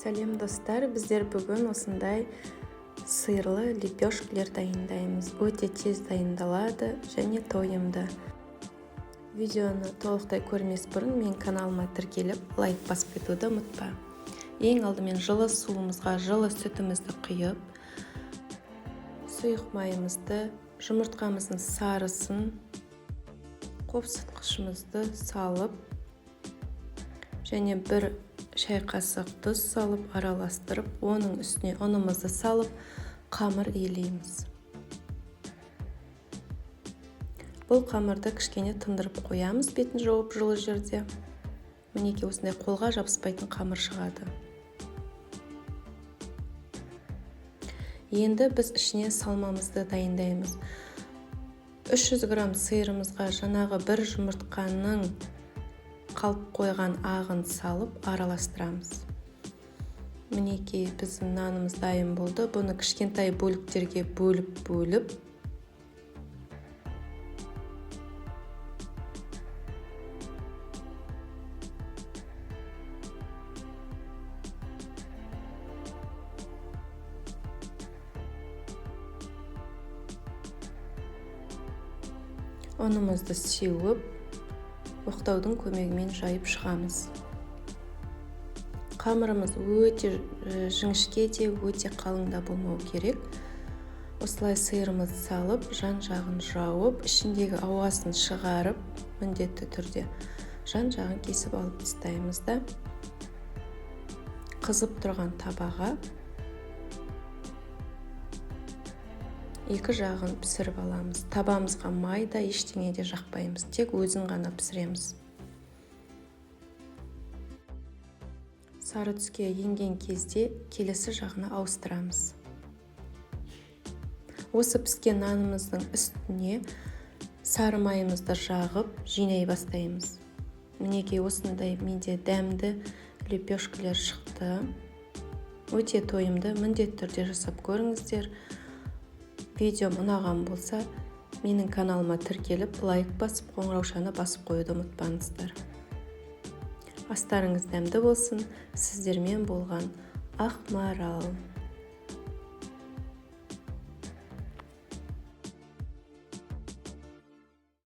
Сәлем достар, біздер бүгін осындай сырлы лепешкілер дайындаймыз. Өте тез дайындалады және тойымды. Видеоны толықтай көрмес бұрын мен каналыма тіркеліп, лайк басып кетуді ұмытпа. Ең алдымен жылы суымызға жылы сүтімізді құйып, сұйық майымызды, жұмыртқамыздың сарысын, қопсытқышымызды салып, және бір шай қасық тұз салып, араластырып, оның үстіне ұнымызды салып, қамыр иілейміз. Бұл қамырды кішкене тындырып қоямыз, бетін жауып жылы жерде. Мінекей осындай қолға жабыспайтын қамыр шығады. Енді біз ішіне салмамызды дайындаймыз. 300 грамм сиырымызға жаңағы бір жұмыртқаның қалып қойған ағын салып араластырамыз. Мінекей біздің нанымыз дайын болды. Бұны кішкентай бөліктерге бөліп ұнымызды сеуіп, оқтаудың көмегімен жайып шығамыз. Қамырымыз өте жіңішке де, өте қалың да болмау керек. Осылай сиырымызды салып, жан-жағын жауып, ішіндегі ауасын шығарып, міндетті түрде жан-жағын кесіп алып тастаймыз да, қызып тұрған табаға екі жағын пісіріп аламыз. Табамызға майда ештеңе де жақпаймыз, тек өзін ғана пісіреміз. Сары түске енген кезде келесі жағына ауыстырамыз. Осы піскен нанымыздың үстіне сары майымызды жағып, жинай бастаймыз. Мінекей осындай менде дәмді лепешкілер шықты. Өте тойымды, міндетті түрде жасап көріңіздер. Видеом ұнаған болса, менің каналыма тіркеліп, лайк басып, қоңыраушаны басып қоюды ұмытпаңыздар. Астарыңыз дәмді болсын. Сіздермен болған Ақмарал.